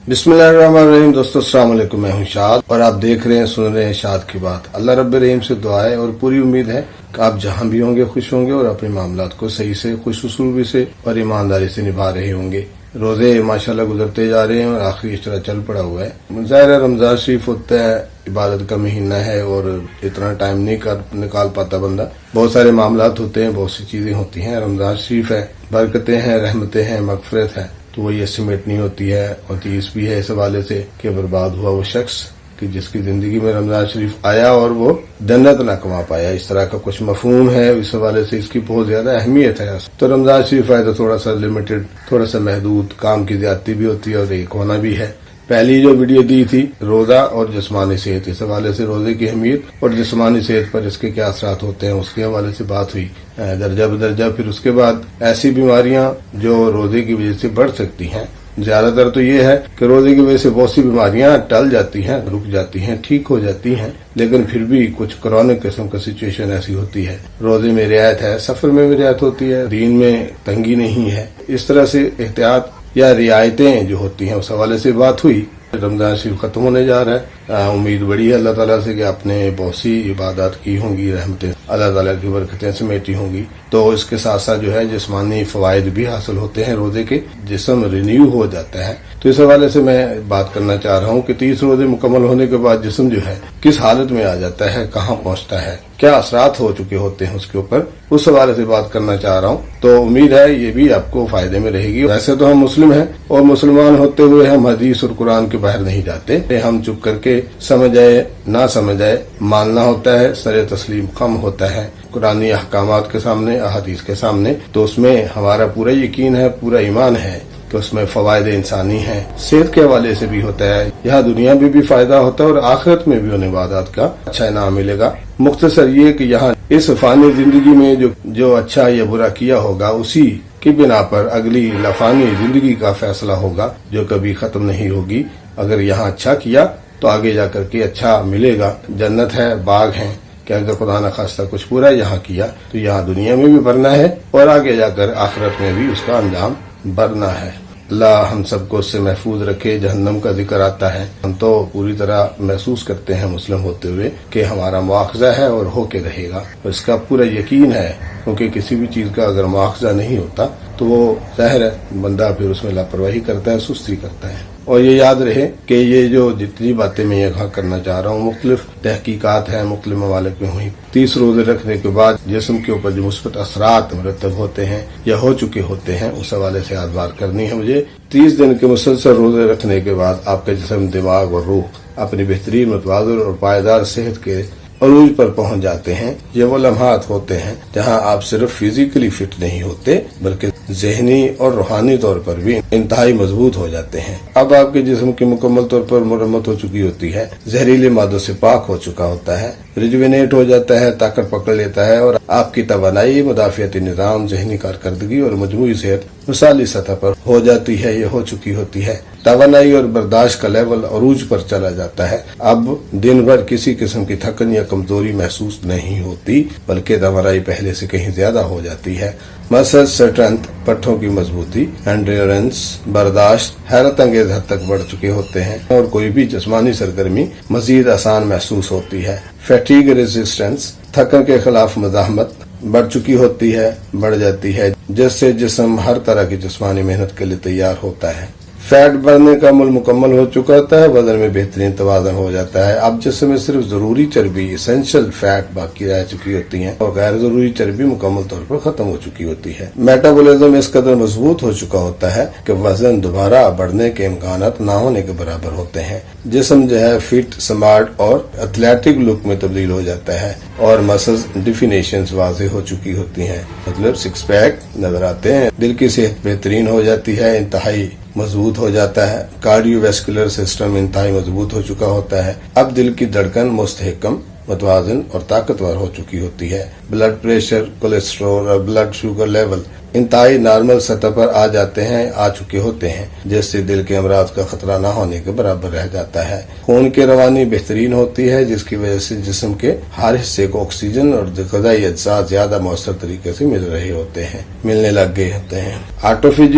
बिस्मिल्लाहिर्रहमानिर्रहीम। दोस्तों अस्सलाम वालेकुम, मैं हूं शाद और आप देख रहे हैं, सुन रहे हैं शाद की बात। अल्लाह रब्बे रहीम से दुआ है और पूरी उम्मीद है कि आप जहां भी होंगे खुश होंगे और अपने मामलात को सही से, खुश उसूलबी से और ईमानदारी से निभा रहे होंगे। रोजे माशाल्लाह गुजरते जा रहे हैं और आखिरी इश्तरा चल पड़ा हुआ है। ज़ाहिर है रमजान शरीफ होता है, इबादत का महीना है और इतना टाइम नहीं निकाल पाता बंदा। बहुत सारे मामलात होते हैं, बहुत सी चीजें होती हैं। रमजान शरीफ है, बरकतें हैं, रहमतें हैं, मगफरत है, तो वही एस्टिमेट नहीं होती है। और तीस भी है इस हवाले से कि बर्बाद हुआ वो शख्स कि जिसकी जिंदगी में रमजान शरीफ आया और वो जन्नत न कमा पाया। इस तरह का कुछ मफहूम है, इस हवाले से इसकी बहुत ज्यादा अहमियत है। तो रमजान शरीफ आए तो थोड़ा सा लिमिटेड, थोड़ा सा महदूद, काम की ज्यादती भी होती है और एक होना भी है। पहली जो वीडियो दी थी रोजा और जिस्मानी सेहत, इस हवाले से रोजे की अहमियत और जिस्मानी सेहत पर इसके क्या असरात होते हैं उसके हवाले से बात हुई दर्जा बदर्जा। फिर उसके बाद ऐसी बीमारियां जो रोजे की वजह से बढ़ सकती हैं। ज्यादातर तो ये है कि रोजे की वजह से बहुत सी बीमारियां टल जाती हैं, रुक जाती हैं, ठीक हो जाती हैं, लेकिन फिर भी कुछ क्रॉनिक किस्म का सिचुएशन ऐसी होती है। रोजे में रियायत है, सफर में भी रियायत होती है, दीन में तंगी नहीं है। इस तरह से एहतियात या रियायतें जो होती हैं उस हवाले से बात हुई। रमजान शरीफ खत्म होने जा रहा है, उम्मीद बड़ी है अल्लाह ताला से कि आपने बहुत सी इबादत की होंगी, रहमतें अल्लाह ताला की बरकतें समेटी होंगी। तो इसके साथ साथ जो है जिस्मानी फवायद भी हासिल होते हैं रोजे के, जिस्म रिन्यू हो जाता है। तो इस हवाले से मैं बात करना चाह रहा हूँ कि 30 रोजे मुकम्मल होने के बाद जिस्म जो है किस हालत में आ जाता है, कहाँ पहुँचता है, क्या असरात हो चुके होते हैं उसके ऊपर, उस हवाले से बात करना चाह रहा हूँ। तो उम्मीद है ये भी आपको फायदे में रहेगी। वैसे तो हम मुस्लिम हैं और मुसलमान होते हुए हम हदीस और कुरान के बाहर नहीं जाते। हम चुप करके समझ आए ना समझ आए मानना होता है, सरे तस्लीम कम होता है कुरानी अहकामात के सामने, अहादीस के सामने। तो उसमें हमारा पूरा यकीन है, पूरा ईमान है कि उसमें फवायदे इंसानी हैं। सेहत के हवाले से भी होता है, यहाँ दुनिया में भी फायदा होता है और आखिरत में भी उन्हें इबादत का अच्छा इनाम मिलेगा। मुख्तसर ये कि यहाँ इस फानी जिंदगी में जो अच्छा या बुरा किया होगा उसी की बिना पर अगली लफानी जिंदगी का फैसला होगा जो कभी खत्म नहीं होगी। अगर यहाँ अच्छा किया तो आगे जाकर के अच्छा मिलेगा, जन्नत है, बाग है। कि अगर खुदा न खास्ता कुछ बुरा यहाँ किया तो यहाँ दुनिया में भी भरना है और आगे जाकर आखिरत में भी उसका अंजाम भरना है। अल्लाह हम सबको उससे महफूज रखे। जहन्नम का जिक्र आता है, हम तो पूरी तरह महसूस करते हैं मुस्लिम होते हुए कि हमारा मुआखजा है और होके रहेगा, और इसका पूरा यकीन है। क्योंकि किसी भी चीज का अगर मुआखजा नहीं होता तो वो ज़ाहिर है बंदा फिर उसमें लापरवाही करता है, सुस्ती करता है। और ये याद रहे कि ये जो जितनी बातें मैं यहाँ करना चाह रहा हूँ मुख्तलिफ तहकीकात हैं, मुख्तलिफ ममालिक में हुई। 30 रोजे रखने के बाद जिस्म के ऊपर जो मुस्बत असरात मुरतब होते हैं या हो चुके होते हैं उस हवाले से आज बात करनी है मुझे। 30 दिन के मुसलसल रोजे रखने के बाद आपका जिस्म, दिमाग और रूह अपनी बेहतरीन, मुतवाज़िन और पायदार सेहत के अरूज पर पहुंच जाते हैं। ये वो लम्हात होते हैं जहां आप सिर्फ फिजिकली फिट नहीं होते बल्कि ज़हनी और रूहानी तौर पर भी इंतहाई मजबूत हो जाते हैं। अब आपके जिस्म की मुकम्मल तौर पर मुरम्मत हो चुकी होती है, जहरीले मादों से पाक हो चुका होता है, रिजुविनेट हो जाता है, ताकत पकड़ लेता है और आपकी तवानाई, मुदाफियती निज़ाम, ज़हनी कारकर्दगी और मजमूई सेहत मिसाली सतह पर हो जाती है, ये हो चुकी होती है। तवानाई और बर्दाश्त का लेवल अरूज पर चला जाता है। अब दिन भर किसी किस्म की थकन या कमजोरी महसूस नहीं होती बल्कि तवानाई पहले से कहीं ज्यादा हो जाती है। मसल स्ट्रेंथ, पट्ठों की मजबूती, एंड्योरेंस, बर्दाश्त हैरत अंगेज हद तक बढ़ चुके होते हैं और कोई भी जिस्मानी सरगर्मी मजीद आसान महसूस होती है। फैटीग रेजिस्टेंस, थकन के खिलाफ मज़ाहमत बढ़ चुकी होती है, बढ़ जाती है, जिससे जिस्म हर तरह की जिस्मानी मेहनत के लिए तैयार होता है। फैट बढ़ने का अमल मुकम्मल हो चुका होता है, वजन में बेहतरीन तवाज़ुन हो जाता है। अब जिसम में सिर्फ जरूरी चर्बी, एसेंशियल फैट बाकी रह चुकी होती है और गैर जरूरी चर्बी मुकम्मल तौर पर खत्म हो चुकी होती है। मेटाबॉलिज्म इस कदर मजबूत हो चुका होता है कि वजन दोबारा बढ़ने के इम्कानात ना होने के बराबर होते हैं। जिस्म जो है फिट, स्मार्ट और एथलेटिक लुक में तब्दील हो जाता है और मसल्स डिफिनेशंस वाज़ेह हो चुकी होती हैं, मतलब सिक्स पैक नजर आते हैं। दिल की सेहत बेहतरीन हो जाती है, इंतहाई मजबूत हो जाता है। कार्डियोवैस्कुलर सिस्टम इंतहाई मजबूत हो चुका होता है। अब दिल की धड़कन मुस्तहकम, मुतवाज़िन और ताकतवर हो चुकी होती है। ब्लड प्रेशर, कोलेस्ट्रॉल और ब्लड शुगर लेवल इंतहाई नॉर्मल सतह पर आ जाते हैं, आ चुके होते हैं, जिससे दिल के अमराज का खतरा न होने के बराबर रह जाता है। खून की रवानी बेहतरीन होती है, जिसकी वजह से जिस्म के हर हिस्से को ऑक्सीजन और ग़िज़ाई अज्जा ज्यादा मौसर तरीके से मिलने लग गए होते हैं। ऑटोफेजी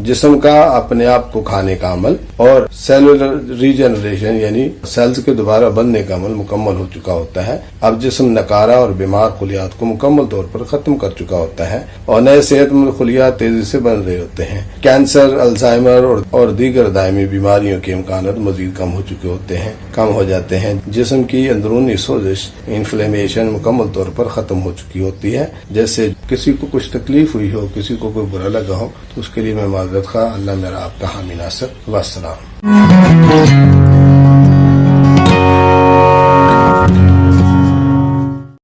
जिस्म का अपने आप को खाने का अमल और सेलुलर रीजनरेशन यानी सेल्स के दोबारा बनने का अमल मुकम्मल हो चुका होता है। अब जिस्म नकारा और बीमार खुलियात को मुकम्मल तौर पर खत्म कर चुका होता है और नए सेहतमंद खुलियात तेजी से बन रहे होते हैं। कैंसर, अल्जाइमर और दीगर दायमी बीमारियों के इम्कानात मजीद कम हो जाते हैं। जिस्म की अंदरूनी सोजिश, इन्फ्लेमेशन मुकम्मल तौर पर खत्म हो चुकी होती है। जैसे किसी को कुछ तकलीफ हुई हो, किसी को कोई बुरा लगा हो, तो उसके लिए मैं माजरत खा। अल्लाह मेरा आपका हामी नासिर। वस्सलाम।